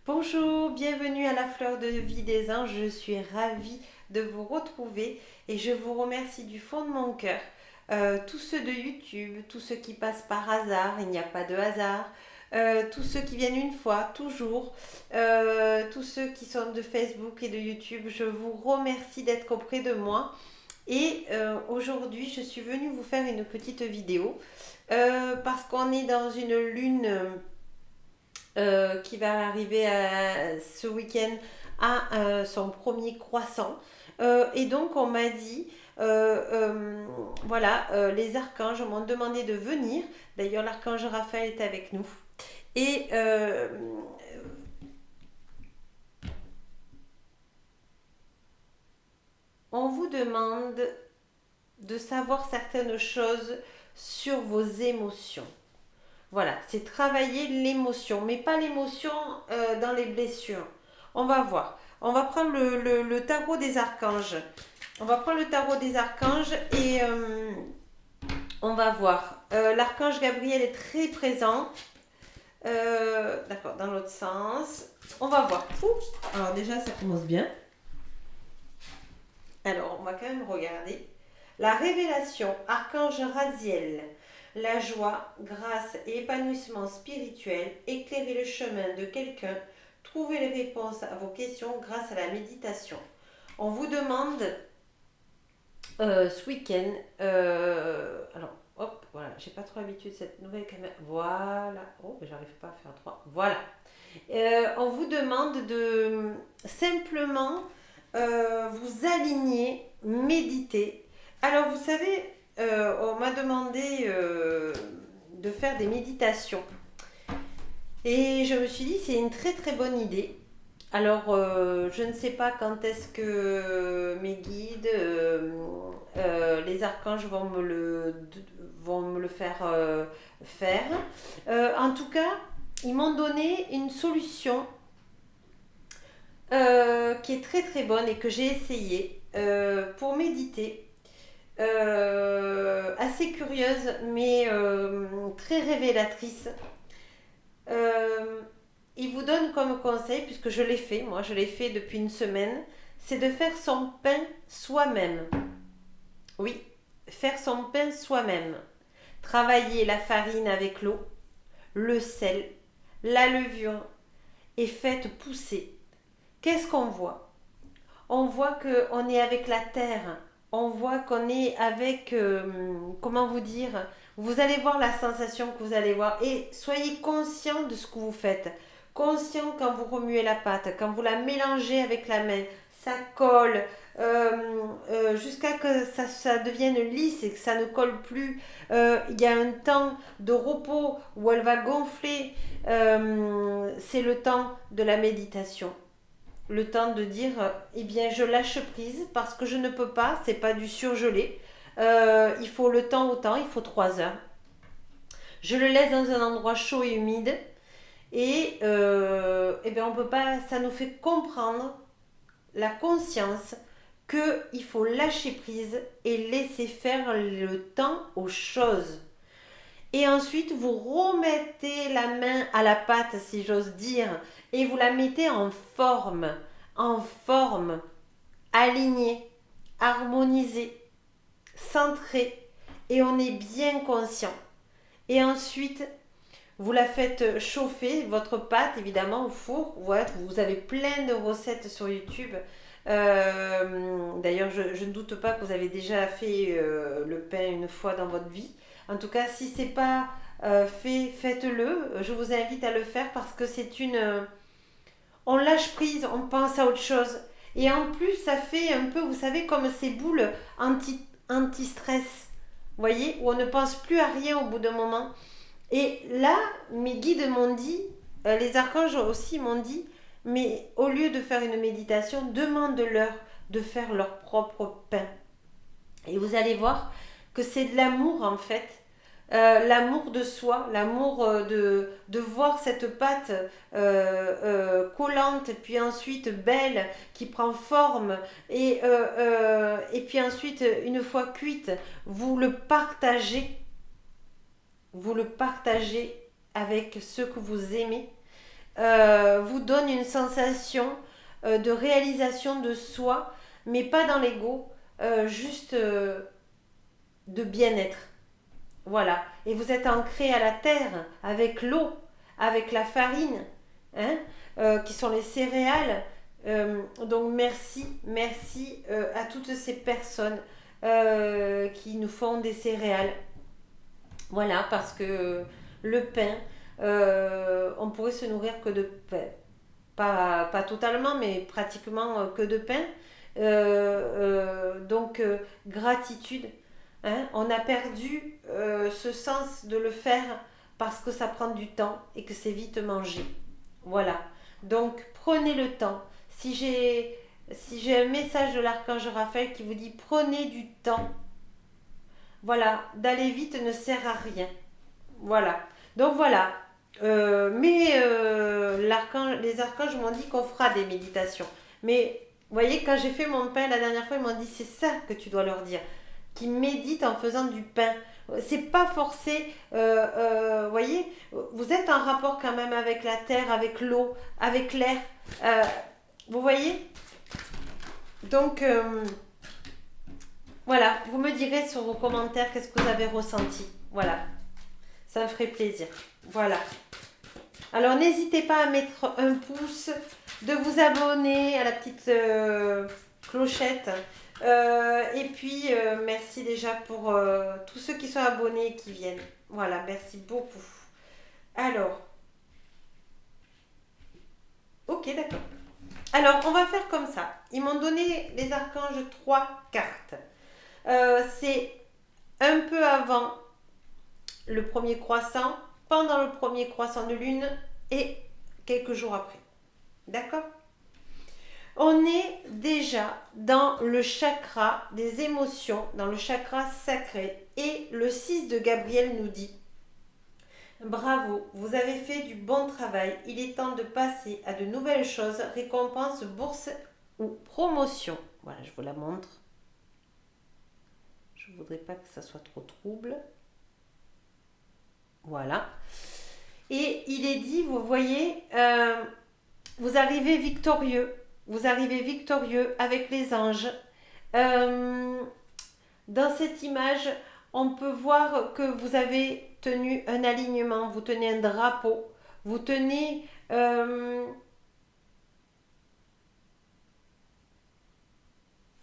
Bonjour, bienvenue à la Fleur de Vie des Anges. Je suis ravie de vous retrouver et je vous remercie du fond de mon cœur. Tous ceux de YouTube, tous ceux qui passent par hasard, il n'y a pas de hasard. Tous ceux qui viennent une fois, toujours. Tous ceux qui sont de Facebook et de YouTube, je vous remercie d'être auprès de moi. Et aujourd'hui, je suis venue vous faire une petite vidéo parce qu'on est dans une lune qui va arriver ce week-end à son premier croissant. Et donc on m'a dit, voilà, les archanges m'ont demandé de venir. D'ailleurs, l'archange Raphaël est avec nous. Et on vous demande de savoir certaines choses sur vos émotions. Voilà, c'est travailler l'émotion, mais pas l'émotion dans les blessures. On va voir. On va prendre le tarot des archanges. On va prendre le tarot des archanges et on va voir. L'archange Gabriel est très présent. D'accord, dans l'autre sens. On va voir. Ouh, alors déjà, ça commence bien. Alors, on va quand même regarder. La révélation, archange Raziel. La joie, grâce et épanouissement spirituel, éclairer le chemin de quelqu'un, trouver les réponses à vos questions grâce à la méditation. On vous demande ce week-end, alors hop, voilà, j'ai pas trop l'habitude de cette nouvelle caméra, voilà, oh, mais j'arrive pas à faire trois, voilà. On vous demande de simplement vous aligner, méditer. Alors vous savez, on m'a demandé de faire des méditations. Et je me suis dit, c'est une très très bonne idée. Alors, je ne sais pas quand est-ce que mes guides, les archanges vont me le faire faire. En tout cas, ils m'ont donné une solution qui est très très bonne et que j'ai essayé pour méditer. Assez curieuse, mais très révélatrice. Euh, il vous donne comme conseil, puisque je l'ai fait, moi je l'ai fait depuis une semaine, c'est de faire son pain soi-même. Oui, faire son pain soi-même. Travailler la farine avec l'eau, le sel, la levure et faites pousser. Qu'est-ce qu'on voit? On voit qu'on est avec la terre, on voit qu'on est avec, comment vous dire, vous allez voir la sensation que vous allez voir et soyez conscient de ce que vous faites. Conscient quand vous remuez la pâte, quand vous la mélangez avec la main, ça colle jusqu'à que ça devienne lisse et que ça ne colle plus. Il y a un temps de repos où elle va gonfler. C'est le temps de la méditation, le temps de dire eh bien je lâche prise parce que je ne peux pas, c'est pas du surgelé. Il faut le temps au temps, il faut 3 heures. Je le laisse dans un endroit chaud et humide et eh bien on peut pas, ça nous fait comprendre la conscience qu'il faut lâcher prise et laisser faire le temps aux choses. Et ensuite, vous remettez la main à la pâte, si j'ose dire, et vous la mettez en forme, alignée, harmonisée, centrée, et on est bien conscient. Et ensuite, vous la faites chauffer, votre pâte évidemment au four. Voilà, vous avez plein de recettes sur YouTube. D'ailleurs, je ne doute pas que vous avez déjà fait le pain une fois dans votre vie. En tout cas, si c'est pas fait, faites-le. Je vous invite à le faire parce que c'est une. On lâche prise, on pense à autre chose. Et en plus, ça fait un peu, vous savez, comme ces boules anti-stress. Vous voyez, où on ne pense plus à rien au bout d'un moment. Et là, mes guides m'ont dit, les archanges aussi m'ont dit, mais au lieu de faire une méditation, demande-leur de faire leur propre pain. Et vous allez voir que c'est de l'amour en fait. L'amour de soi, l'amour de voir cette pâte collante, puis ensuite belle, qui prend forme, et puis ensuite, une fois cuite, vous le partagez avec ceux que vous aimez. vous donne une sensation de réalisation de soi, mais pas dans l'ego, juste de bien-être. Voilà. Et vous êtes ancré à la terre, avec l'eau, avec la farine, hein, qui sont les céréales. Donc merci à toutes ces personnes qui nous font des céréales. Voilà, parce que le pain, on pourrait se nourrir que de pain. Pas totalement, mais pratiquement que de pain. Gratitude. Hein. On a perdu ce sens de le faire parce que ça prend du temps et que c'est vite mangé. Voilà. Donc prenez le temps. Si j'ai un message de l'archange Raphaël qui vous dit prenez du temps, voilà, d'aller vite ne sert à rien. Voilà. Donc voilà. Les archanges m'ont dit qu'on fera des méditations. Mais vous voyez, quand j'ai fait mon pain la dernière fois, ils m'ont dit c'est ça que tu dois leur dire. Qu'ils méditent en faisant du pain. C'est pas forcé. Vous voyez, vous êtes en rapport quand même avec la terre, avec l'eau, avec l'air. Euh, vous voyez. Donc voilà, vous me direz sur vos commentaires qu'est-ce que vous avez ressenti. Voilà, ça me ferait plaisir. Voilà. Alors n'hésitez pas à mettre un pouce, de vous abonner à la petite clochette. Et puis merci déjà pour tous ceux qui sont abonnés et qui viennent. Voilà, merci beaucoup. Alors, ok, d'accord. Alors, on va faire comme ça. Ils m'ont donné les archanges 3 cartes. C'est un peu avant le premier croissant, pendant le premier croissant de lune et quelques jours après. D'accord? On est déjà dans le chakra des émotions, dans le chakra sacré. Et le 6 de Gabriel nous dit: bravo, vous avez fait du bon travail. Il est temps de passer à de nouvelles choses, récompense, bourse ou promotion. Voilà, je vous la montre. Je ne voudrais pas que ça soit trop trouble. Voilà. Et il est dit, vous voyez, vous arrivez victorieux. Vous arrivez victorieux avec les anges. Dans cette image, on peut voir que vous avez tenu un alignement, vous tenez un drapeau, vous tenez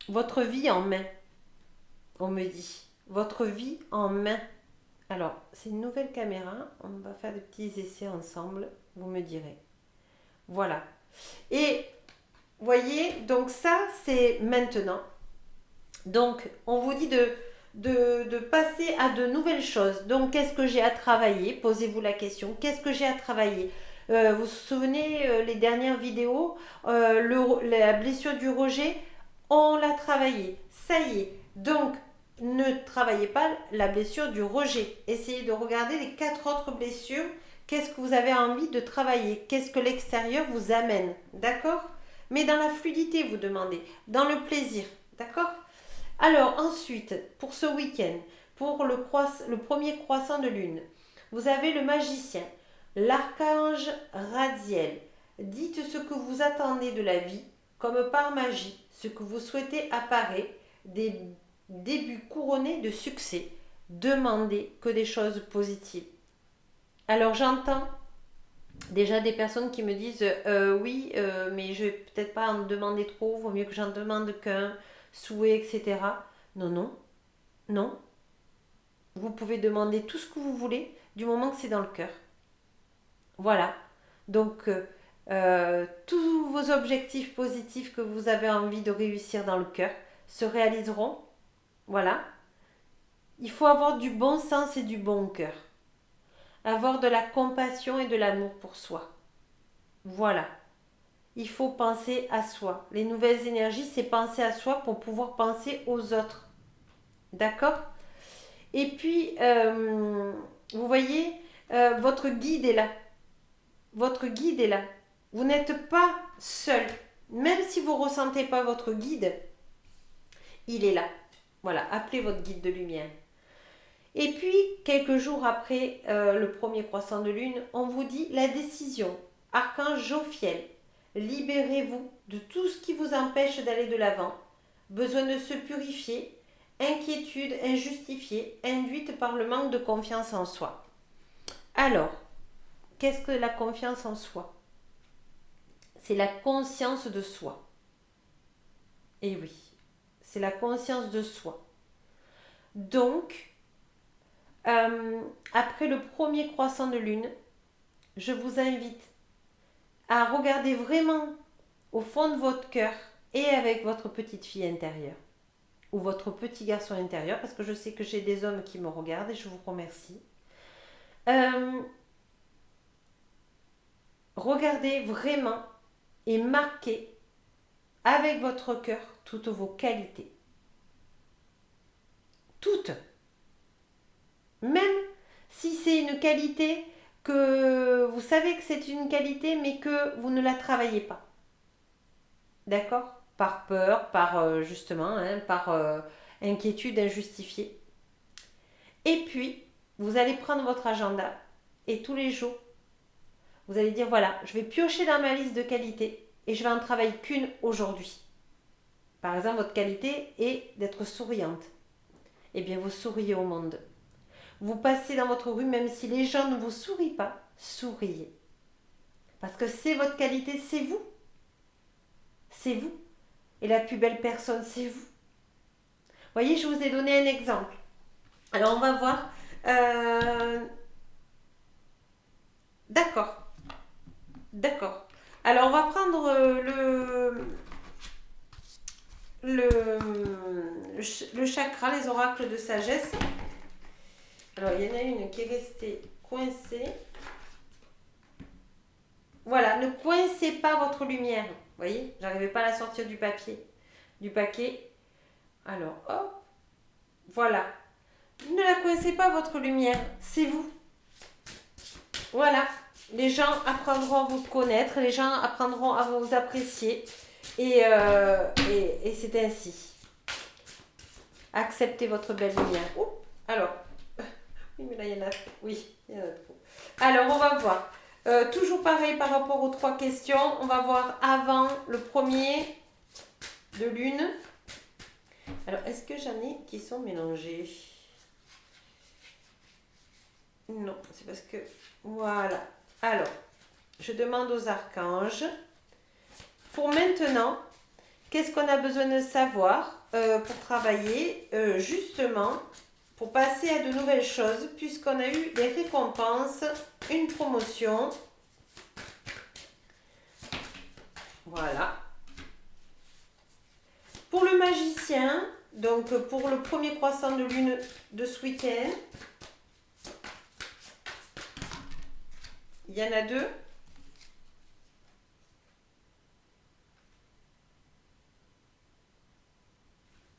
votre vie en main, on me dit. Votre vie en main. Alors, c'est une nouvelle caméra, on va faire des petits essais ensemble, vous me direz. Voilà. Et voyez, donc ça, c'est maintenant. Donc, on vous dit de passer à de nouvelles choses. Donc, qu'est-ce que j'ai à travailler? Posez-vous la question. Qu'est-ce que j'ai à travailler? Vous vous souvenez, les dernières vidéos, la blessure du rejet, on l'a travaillé. Ça y est. Donc, ne travaillez pas la blessure du rejet. Essayez de regarder les 4 autres blessures. Qu'est-ce que vous avez envie de travailler? Qu'est-ce que l'extérieur vous amène? D'accord? Mais dans la fluidité, vous demandez. Dans le plaisir. D'accord? Alors ensuite, pour ce week-end, pour le premier croissant de lune, vous avez le magicien, l'archange Radiel. Dites ce que vous attendez de la vie, comme par magie, ce que vous souhaitez apparaît, des débuts couronnés de succès. Demandez que des choses positives. Alors j'entends déjà des personnes qui me disent oui, mais je vais peut-être pas en demander trop, vaut mieux que j'en demande qu'un, souhait, etc. Non, non, non. Vous pouvez demander tout ce que vous voulez du moment que c'est dans le cœur. Voilà. Donc, tous vos objectifs positifs que vous avez envie de réussir dans le cœur se réaliseront. Voilà. Il faut avoir du bon sens et du bon cœur. Avoir de la compassion et de l'amour pour soi. Voilà. Il faut penser à soi. Les nouvelles énergies, c'est penser à soi pour pouvoir penser aux autres. D'accord? Et puis, vous voyez, votre guide est là. Votre guide est là. Vous n'êtes pas seul. Même si vous ne ressentez pas votre guide, il est là. Voilà, appelez votre guide de lumière. Et puis, quelques jours après le premier croissant de lune, on vous dit la décision. Archange Jophiel, libérez-vous de tout ce qui vous empêche d'aller de l'avant. Besoin de se purifier, inquiétude injustifiée, induite par le manque de confiance en soi. Alors, qu'est-ce que la confiance en soi? C'est la conscience de soi. Et oui, c'est la conscience de soi. Donc, après le premier croissant de lune, je vous invite à regarder vraiment au fond de votre cœur et avec votre petite fille intérieure ou votre petit garçon intérieur, parce que je sais que j'ai des hommes qui me regardent et je vous remercie. Regardez vraiment et marquez avec votre cœur toutes vos qualités. Toutes. Même si c'est une qualité que vous savez que c'est une qualité mais que vous ne la travaillez pas. D'accord? Par peur, par justement, par inquiétude injustifiée. Et puis, vous allez prendre votre agenda et tous les jours, vous allez dire voilà, je vais piocher dans ma liste de qualités et je vais en travailler qu'une aujourd'hui. Par exemple, votre qualité est d'être souriante. Eh bien, vous souriez au monde. Vous passez dans votre rue, même si les gens ne vous sourient pas, souriez. Parce que c'est votre qualité, c'est vous. C'est vous. Et la plus belle personne, c'est vous. Voyez, je vous ai donné un exemple. Alors, on va voir. D'accord. D'accord. Alors, on va prendre le chakra, les oracles de sagesse. Alors, il y en a une qui est restée coincée. Voilà, ne coincez pas votre lumière. Vous voyez, j'arrivais pas à la sortir du paquet. Alors, hop, voilà. Ne la coincez pas votre lumière, c'est vous. Voilà, les gens apprendront à vous connaître, les gens apprendront à vous apprécier. Et c'est ainsi. Acceptez votre belle lumière. Ouh, alors, oui, mais là, il y en a trop. Oui, il y en a trop. Alors, on va voir. Toujours pareil par rapport aux 3 questions. On va voir avant le premier de lune. Alors, est-ce que j'en ai qui sont mélangés? Non, c'est parce que... Voilà. Alors, je demande aux archanges. Pour maintenant, qu'est-ce qu'on a besoin de savoir pour travailler justement, pour passer à de nouvelles choses, puisqu'on a eu des récompenses, une promotion. Voilà. Pour le magicien, donc pour le premier croissant de lune de ce week-end, il y en a 2.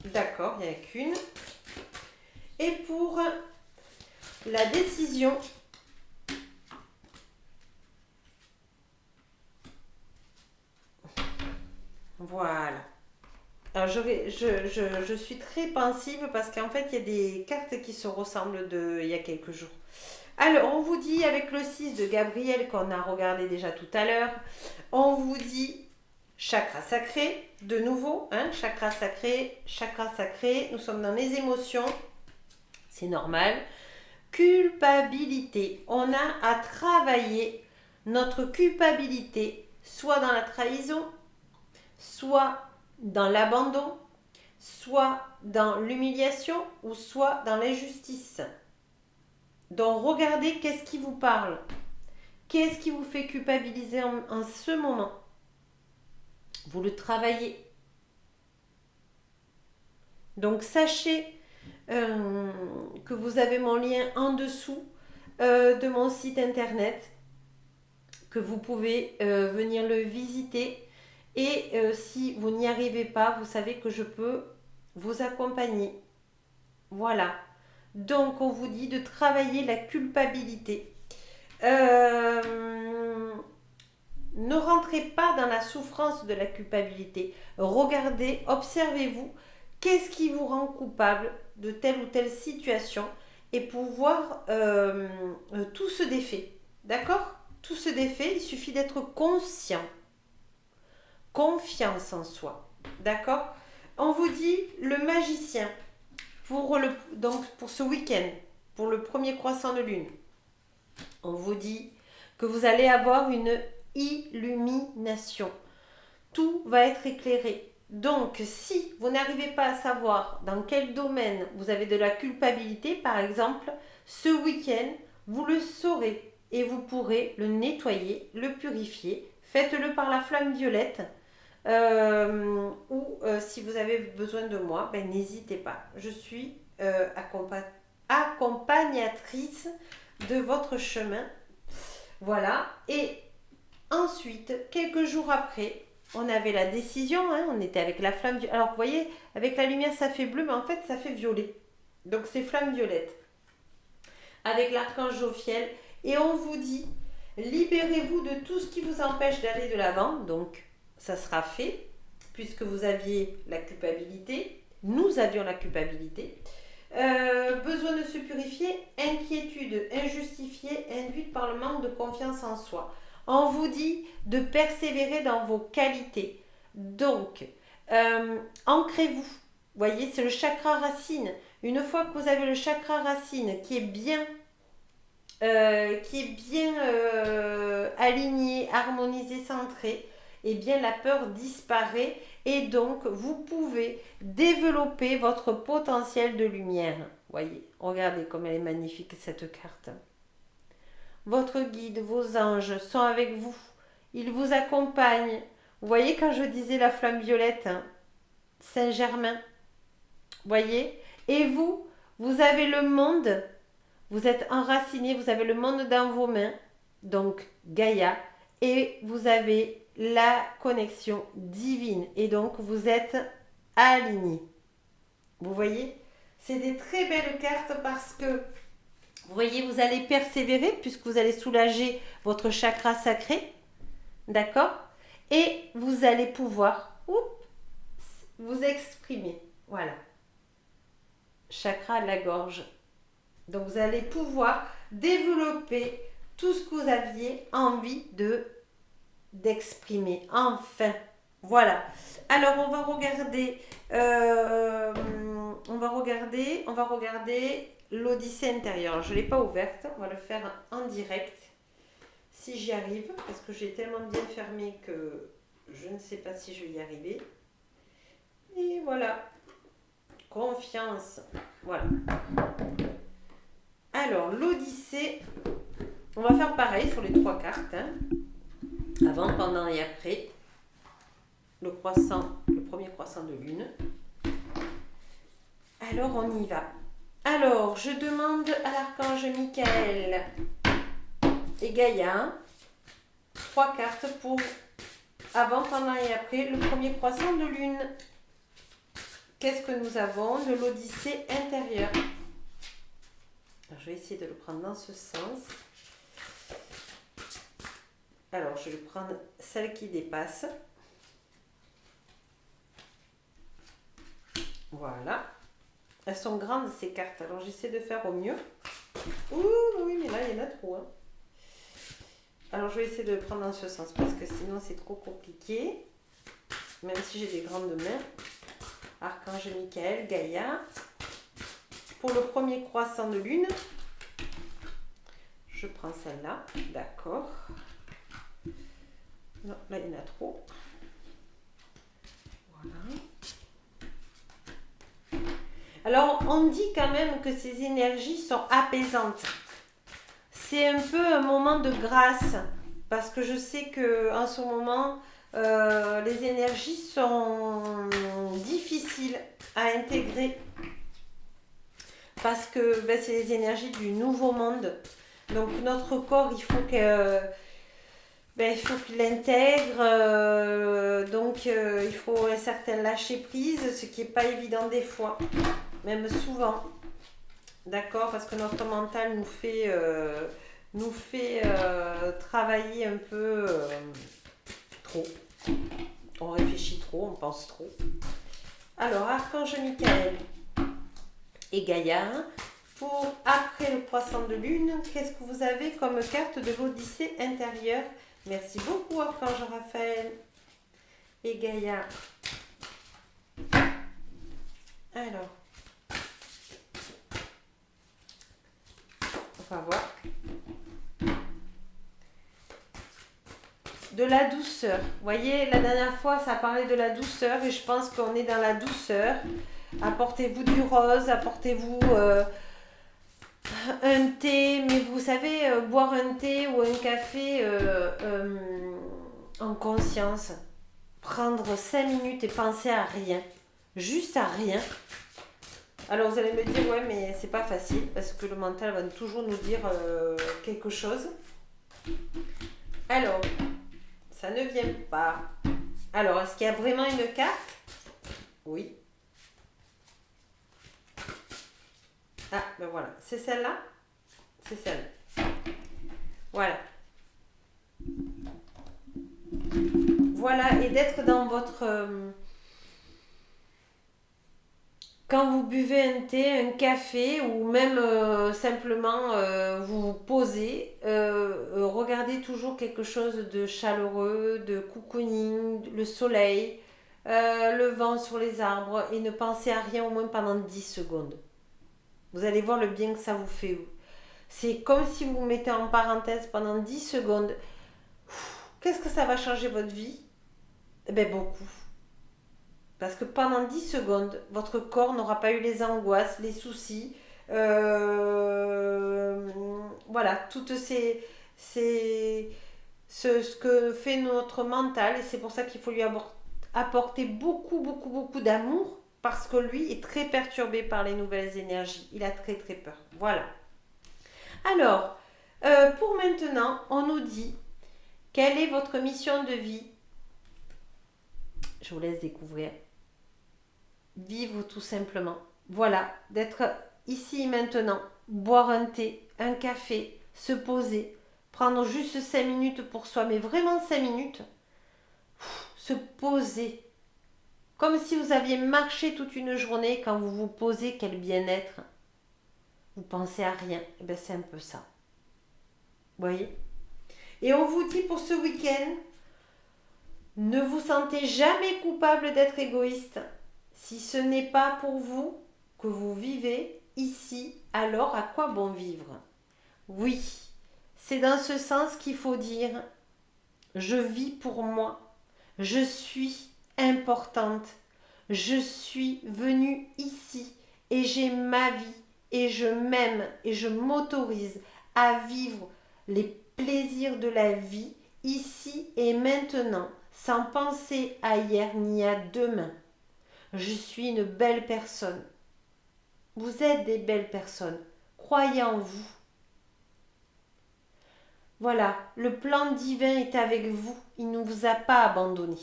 D'accord, il n'y en a qu'une. Et pour la décision, voilà. Alors je suis très pensive parce qu'en fait il y a des cartes qui se ressemblent il y a quelques jours. Alors on vous dit avec le 6 de Gabriel qu'on a regardé déjà tout à l'heure, on vous dit chakra sacré, de nouveau, chakra sacré, nous sommes dans les émotions, c'est normal. Culpabilité, on a à travailler notre culpabilité, soit dans la trahison, soit dans l'abandon, soit dans l'humiliation ou soit dans l'injustice. Donc regardez qu'est-ce qui vous parle, qu'est-ce qui vous fait culpabiliser en ce moment. Vous le travaillez. Donc sachez que vous avez mon lien en dessous de mon site internet, que vous pouvez venir le visiter. Et si vous n'y arrivez pas, vous savez que je peux vous accompagner. Voilà. Donc, on vous dit de travailler la culpabilité. Ne rentrez pas dans la souffrance de la culpabilité. Regardez, observez-vous. Qu'est-ce qui vous rend coupable de telle ou telle situation et pour voir tout se défait. D'accord ? tout se défait, il suffit d'être conscient. Confiance en soi. D'accord? On vous dit le magicien donc pour ce week-end, pour le premier croissant de lune. On vous dit que vous allez avoir une illumination. Tout va être éclairé. Donc, si vous n'arrivez pas à savoir dans quel domaine vous avez de la culpabilité, par exemple, ce week-end, vous le saurez et vous pourrez le nettoyer, le purifier. Faites-le par la flamme violette. Si vous avez besoin de moi, ben, n'hésitez pas. Je suis accompagnatrice de votre chemin. Voilà. Et ensuite, quelques jours après, on avait la décision, hein, on était avec la flamme violette. Alors, vous voyez, avec la lumière, ça fait bleu, mais en fait, ça fait violet. Donc, c'est flamme violette. Avec l'archange Jophiel. Et on vous dit, libérez-vous de tout ce qui vous empêche d'aller de l'avant. Donc, ça sera fait, puisque vous aviez la culpabilité. Nous avions la culpabilité. Besoin de se purifier, inquiétude injustifiée induite par le manque de confiance en soi. On vous dit de persévérer dans vos qualités. Donc, ancrez-vous. Vous voyez, c'est le chakra racine. Une fois que vous avez le chakra racine qui est bien aligné, harmonisé, centré, et bien la peur disparaît et donc vous pouvez développer votre potentiel de lumière. Voyez, regardez comme elle est magnifique cette carte. Votre guide, vos anges sont avec vous. Ils vous accompagnent. Vous voyez quand je disais la flamme violette, hein, Saint-Germain. Voyez. Et vous, vous avez le monde. Vous êtes enraciné, vous avez le monde dans vos mains. Donc Gaïa. Et vous avez la connexion divine. Et donc vous êtes aligné. Vous voyez. C'est des très belles cartes parce que vous voyez, vous allez persévérer puisque vous allez soulager votre chakra sacré. D'accord? Et vous allez pouvoir vous exprimer. Voilà. Chakra de la gorge. Donc vous allez pouvoir développer tout ce que vous aviez envie d'exprimer. Enfin. Voilà. Alors on va regarder l'Odyssée intérieure. Je ne l'ai pas ouverte. On va le faire en direct. Si j'y arrive. Parce que j'ai tellement bien fermé que je ne sais pas si je vais y arriver. Et voilà. Confiance. Voilà. Alors, l'Odyssée. On va faire pareil sur les 3 cartes. Hein. Avant, pendant et après. Le premier croissant de lune. Alors, on y va. Alors, je demande à l'archange Michael et Gaïa 3 cartes pour avant, pendant et après le premier croissant de lune. Qu'est-ce que nous avons de l'Odyssée intérieure? Alors, je vais essayer de le prendre dans ce sens. Alors, je vais prendre celle qui dépasse. Voilà. Elles sont grandes ces cartes, alors j'essaie de faire au mieux. Ouh, oui, mais là, il y en a trop. Hein. Alors, je vais essayer de le prendre dans ce sens parce que sinon, c'est trop compliqué. Même si j'ai des grandes mains. Archange Michael, Gaïa. Pour le premier croissant de lune, je prends celle-là. D'accord. Non, là, il y en a trop. Voilà. Alors, on dit quand même que ces énergies sont apaisantes. C'est un peu un moment de grâce parce que je sais qu'en ce moment, les énergies sont difficiles à intégrer parce que c'est les énergies du nouveau monde. Donc, notre corps, il faut qu'il l'intègre. Donc, il faut un certain lâcher prise, ce qui n'est pas évident des fois. Même souvent, d'accord, parce que notre mental nous fait travailler un peu trop. On réfléchit trop, on pense trop. Alors, Archange Michael et Gaïa, Pour après le croissant de lune, qu'est-ce que vous avez comme carte de l'Odyssée intérieure? Merci beaucoup, Archange Raphaël et Gaïa. Alors, on va voir. De la douceur. Vous voyez, la dernière fois, ça parlait de la douceur et je pense qu'on est dans la douceur. Apportez-vous du rose, apportez-vous un thé, mais vous savez, boire un thé ou un café en conscience. Prendre 5 minutes et penser à rien. Juste à rien. Alors vous allez me dire, ouais, mais c'est pas facile parce que le mental va toujours nous dire quelque chose. Alors, ça ne vient pas. Alors, est-ce qu'il y a vraiment une carte? Oui. Ah, ben voilà. C'est celle-là? C'est celle-là. Voilà. Voilà, et d'être dans votre... quand vous buvez un thé, un café ou même simplement vous posez, regardez toujours quelque chose de chaleureux, de cocooning, le soleil, le vent sur les arbres et ne pensez à rien au moins pendant 10 secondes. Vous allez voir le bien que ça vous fait. C'est comme si vous vous mettez en parenthèse pendant 10 secondes. Qu'est-ce que ça va changer votre vie? Eh bien beaucoup. Parce que pendant 10 secondes, votre corps n'aura pas eu les angoisses, les soucis, voilà, toutes ce que fait notre mental. Et c'est pour ça qu'il faut lui apporter beaucoup, beaucoup, beaucoup d'amour. Parce que lui est très perturbé par les nouvelles énergies. Il a très, très peur. Voilà. Alors, pour maintenant, on nous dit quelle est votre mission de vie. Je vous laisse découvrir. Vivre tout simplement. Voilà, d'être ici et maintenant, boire un thé, un café, se poser, prendre juste 5 minutes pour soi, mais vraiment 5 minutes, se poser. Comme si vous aviez marché toute une journée, quand vous vous posez, quel bien-être. Vous pensez à rien. Et bien c'est un peu ça. Vous voyez? Et on vous dit pour ce week-end, ne vous sentez jamais coupable d'être égoïste. Si ce n'est pas pour vous que vous vivez ici, alors à quoi bon vivre? Oui, c'est dans ce sens qu'il faut dire je vis pour moi, je suis importante, je suis venue ici et j'ai ma vie et je m'aime et je m'autorise à vivre les plaisirs de la vie ici et maintenant sans penser à hier ni à demain. Je suis une belle personne. Vous êtes des belles personnes. Croyez en vous. Voilà, le plan divin est avec vous. Il ne vous a pas abandonné.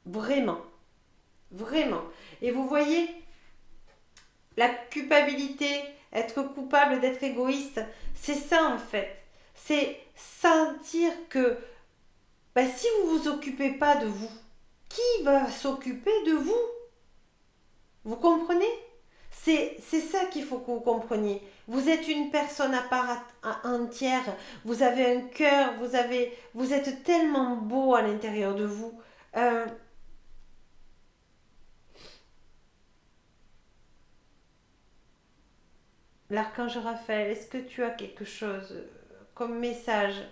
Vraiment. Vraiment. Et vous voyez, la culpabilité, être coupable d'être égoïste, c'est ça en fait. C'est sentir que si vous ne vous occupez pas de vous, qui va s'occuper de vous? Vous comprenez? C'est ça qu'il faut que vous compreniez. Vous êtes une personne à part entière. Vous avez un cœur. Vous êtes tellement beau à l'intérieur de vous. L'archange Raphaël, est-ce que tu as quelque chose comme message?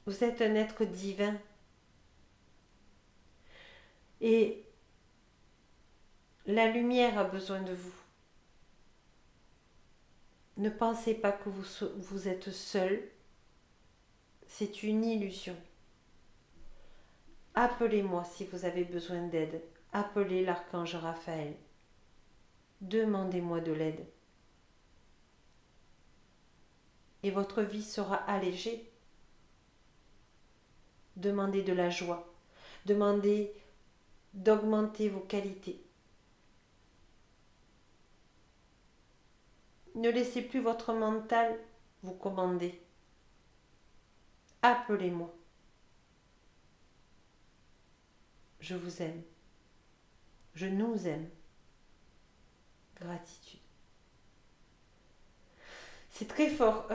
Vous êtes un être divin. Et la lumière a besoin de vous. Ne pensez pas que vous êtes seul. C'est une illusion. Appelez-moi si vous avez besoin d'aide. Appelez l'archange Raphaël. Demandez-moi de l'aide. Et votre vie sera allégée. Demandez de la joie. Demandez d'augmenter vos qualités. Ne laissez plus votre mental vous commander. Appelez-moi. Je vous aime. Je nous aime. Gratitude. C'est très fort.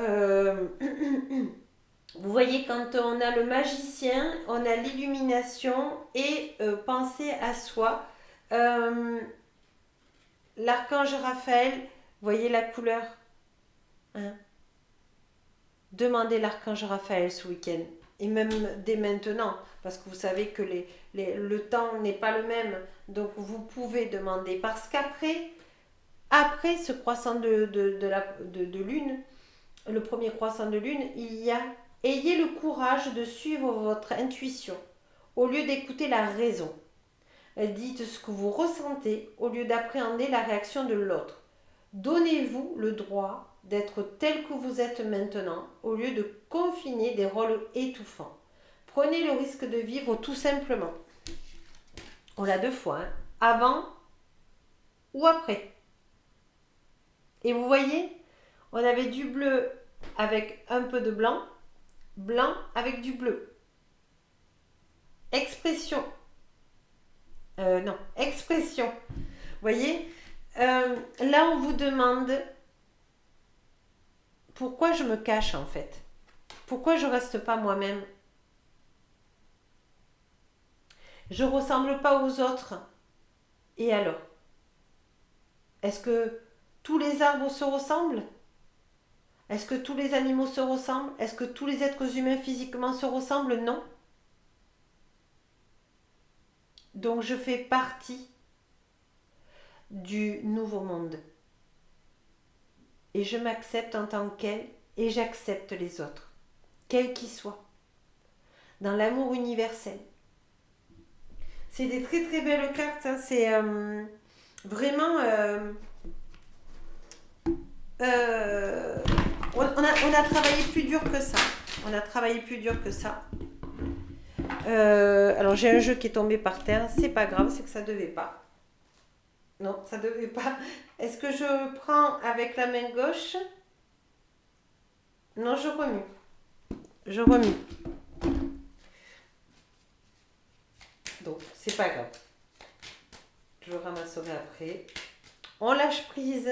Vous voyez, quand on a le magicien, on a l'illumination et penser à soi. L'archange Raphaël, vous voyez la couleur, hein? Demandez l'archange Raphaël ce week-end. Et même dès maintenant, parce que vous savez que le temps n'est pas le même. Donc vous pouvez demander. Parce après ce croissant de lune, le premier croissant de lune, il y a ayez le courage de suivre votre intuition au lieu d'écouter la raison. Dites ce que vous ressentez au lieu d'appréhender la réaction de l'autre. Donnez-vous le droit d'être tel que vous êtes maintenant au lieu de confiner des rôles étouffants. Prenez le risque de vivre tout simplement. On l'a 2 fois, hein, avant ou après. Et vous voyez, on avait du bleu avec un peu de blanc, blanc avec du bleu. Expression. Non, expression. Vous voyez, là on vous demande pourquoi je me cache en fait. Pourquoi je reste pas moi-même. Je ressemble pas aux autres. Et alors? Est-ce que tous les arbres se ressemblent? Est-ce que tous les animaux se ressemblent? Est-ce que tous les êtres humains physiquement se ressemblent? Non. Donc je fais partie du nouveau monde. Et je m'accepte en tant qu'elle et j'accepte les autres, quels qu'ils soient, dans l'amour universel. C'est des très très belles cartes, hein. C'est vraiment... on a travaillé plus dur que ça. On a travaillé plus dur que ça. Alors j'ai un jeu qui est tombé par terre, c'est pas grave, c'est que ça devait pas. Non, ça devait pas. Est-ce que je prends avec la main gauche? Non, je remue. Je remue. Donc, c'est pas grave. Je ramasserai après. On lâche prise.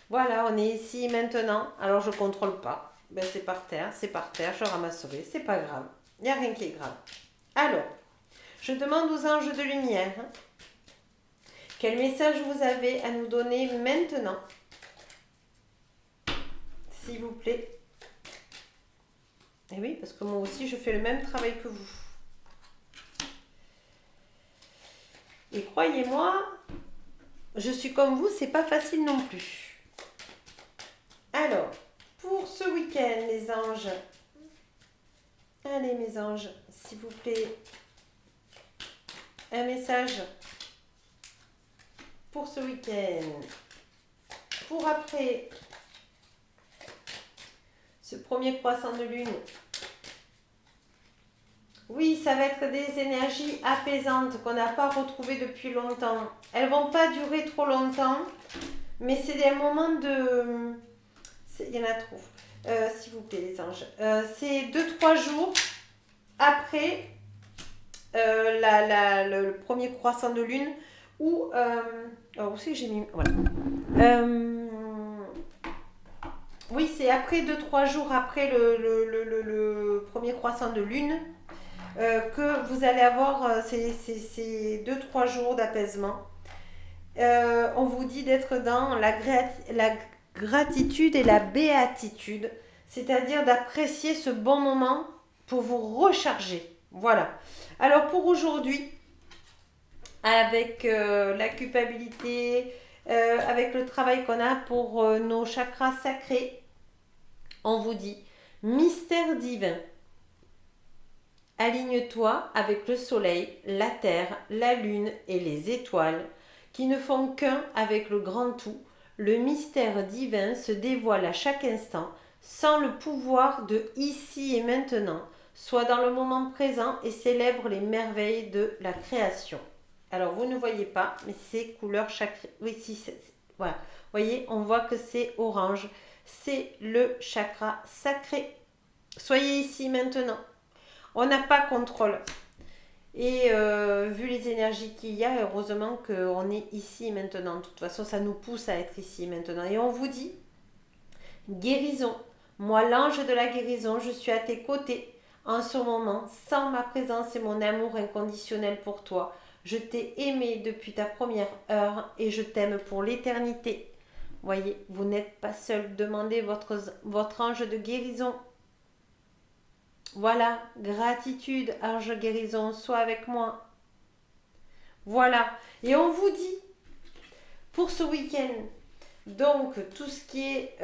Voilà, on est ici maintenant. Alors, je contrôle pas. Ben, c'est par terre, je ramasserai. C'est pas grave. Il n'y a rien qui est grave. Alors, je demande aux anges de lumière quel message vous avez à nous donner maintenant. S'il vous plaît. Et oui, parce que moi aussi, je fais le même travail que vous. Et croyez-moi, je suis comme vous, c'est pas facile non plus. Alors, pour ce week-end, les anges, allez mes anges, s'il vous plaît, un message pour ce week-end, pour après ce premier croissant de lune. Oui, ça va être des énergies apaisantes qu'on n'a pas retrouvées depuis longtemps. Elles vont pas durer trop longtemps, mais c'est des moments de... Il y en a trop. S'il vous plaît, les anges. C'est 2-3 jours après le premier croissant de lune où... alors, où c'est que j'ai mis... Voilà. Oui, c'est après 2-3 jours après le premier croissant de lune que vous allez avoir ces 2-3 jours d'apaisement. On vous dit d'être dans la gratitude et la béatitude, c'est-à-dire d'apprécier ce bon moment pour vous recharger. Voilà. Alors pour aujourd'hui, avec la culpabilité, avec le travail qu'on a pour nos chakras sacrés, on vous dit mystère divin. Aligne-toi avec le soleil, la terre, la lune et les étoiles qui ne font qu'un avec le grand tout. Le mystère divin se dévoile à chaque instant sans le pouvoir de ici et maintenant. Sois dans le moment présent et célèbre les merveilles de la création. Alors vous ne voyez pas, mais c'est couleur chakra. Oui, si, voilà. Vous voyez, on voit que c'est orange. C'est le chakra sacré. Soyez ici maintenant. On n'a pas contrôle. Et vu les énergies qu'il y a, heureusement qu'on est ici et maintenant. De toute façon, ça nous pousse à être ici et maintenant. Et on vous dit, guérison. Moi, l'ange de la guérison, je suis à tes côtés en ce moment, sans ma présence et mon amour inconditionnel pour toi. Je t'ai aimé depuis ta première heure et je t'aime pour l'éternité. Voyez, vous n'êtes pas seul. Demandez votre ange de guérison. Voilà, gratitude, ange guérison, sois avec moi. Voilà, et on vous dit, pour ce week-end, donc tout ce qui est,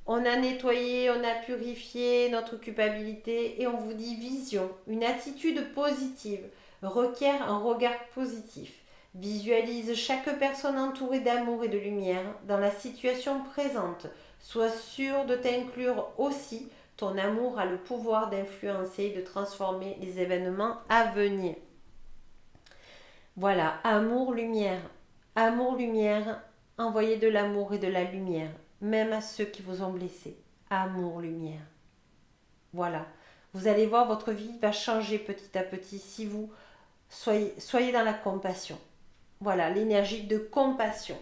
on a nettoyé, on a purifié notre culpabilité, et on vous dit vision, une attitude positive, requiert un regard positif. Visualise chaque personne entourée d'amour et de lumière dans la situation présente. Sois sûr de t'inclure aussi. Ton amour a le pouvoir d'influencer et de transformer les événements à venir. Voilà, amour, lumière. Amour, lumière. Envoyez de l'amour et de la lumière, même à ceux qui vous ont blessé. Amour, lumière. Voilà. Vous allez voir, votre vie va changer petit à petit si vous soyez dans la compassion. Voilà, l'énergie de compassion.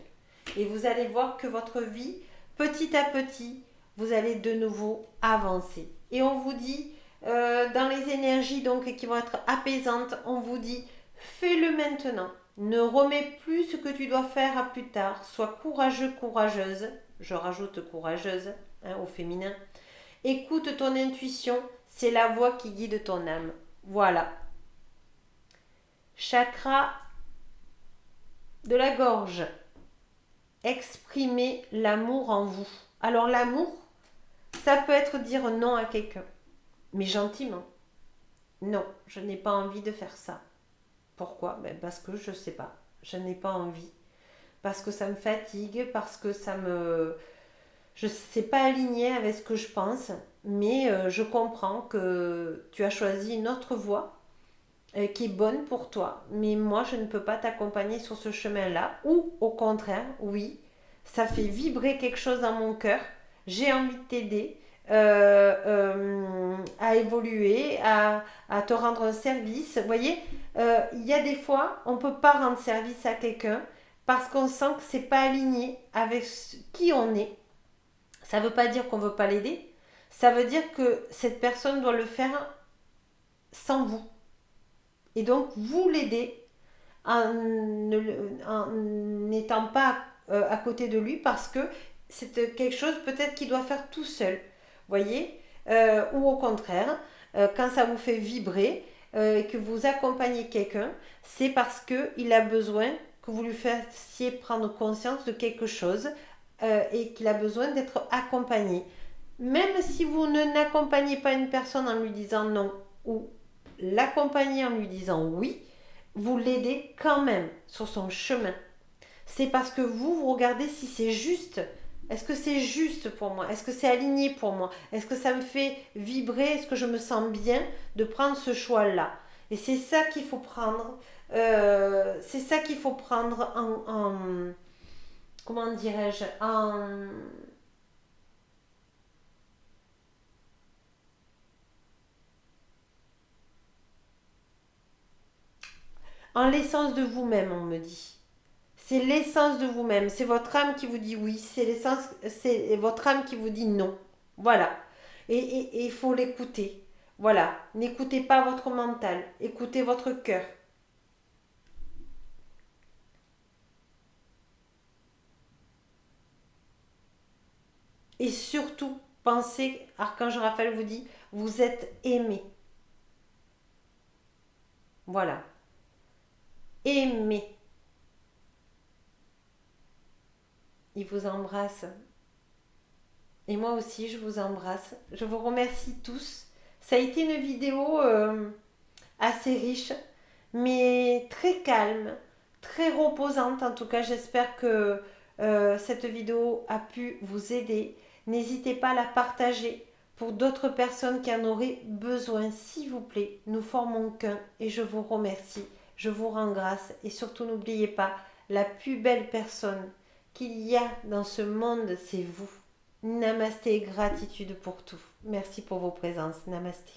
Et vous allez voir que votre vie, petit à petit, vous allez de nouveau avancer. Et on vous dit, dans les énergies donc qui vont être apaisantes, on vous dit, fais-le maintenant. Ne remets plus ce que tu dois faire à plus tard. Sois courageux, courageuse. Je rajoute courageuse au féminin. Écoute ton intuition, c'est la voix qui guide ton âme. Voilà. Chakra de la gorge. Exprimez l'amour en vous. Alors l'amour, ça peut être dire non à quelqu'un, mais gentiment. Non, je n'ai pas envie de faire ça. Pourquoi? Parce que je ne sais pas. Je n'ai pas envie. Parce que ça me fatigue, parce que ça me... Je ne sais pas aligné avec ce que je pense, mais je comprends que tu as choisi une autre voie qui est bonne pour toi, mais moi je ne peux pas t'accompagner sur ce chemin-là, ou au contraire, oui, ça fait vibrer quelque chose dans mon cœur, j'ai envie de t'aider à évoluer, à te rendre un service. Vous voyez, il y a des fois, on ne peut pas rendre service à quelqu'un parce qu'on sent que c'est pas aligné avec qui on est. Ça ne veut pas dire qu'on ne veut pas l'aider, ça veut dire que cette personne doit le faire sans vous. Et donc, vous l'aidez en n'étant pas à côté de lui parce que c'est quelque chose peut-être qu'il doit faire tout seul. Voyez, ou au contraire, quand ça vous fait vibrer et que vous accompagnez quelqu'un, c'est parce qu'il a besoin que vous lui fassiez prendre conscience de quelque chose et qu'il a besoin d'être accompagné. Même si vous ne n'accompagnez pas une personne en lui disant non ou l'accompagner en lui disant oui, vous l'aidez quand même sur son chemin. C'est parce que vous regardez si c'est juste. Est-ce que c'est juste pour moi? Est-ce que c'est aligné pour moi? Est-ce que ça me fait vibrer? Est-ce que je me sens bien de prendre ce choix-là? Et c'est ça qu'il faut prendre. C'est ça qu'il faut prendre comment dirais-je, en l'essence de vous-même, on me dit. C'est l'essence de vous-même. C'est votre âme qui vous dit oui. C'est l'essence, c'est votre âme qui vous dit non. Voilà. Et il faut l'écouter. Voilà. N'écoutez pas votre mental. Écoutez votre cœur. Et surtout, pensez, Archange Raphaël vous dit, vous êtes aimé. Voilà. Aimé. Il vous embrasse. Et moi aussi, je vous embrasse. Je vous remercie tous. Ça a été une vidéo assez riche, mais très calme, très reposante. En tout cas, j'espère que cette vidéo a pu vous aider. N'hésitez pas à la partager pour d'autres personnes qui en auraient besoin. S'il vous plaît, nous formons qu'un et je vous remercie. Je vous rends grâce et surtout n'oubliez pas, la plus belle personne qu'il y a dans ce monde, c'est vous. Namasté et gratitude pour tout. Merci pour vos présences. Namasté.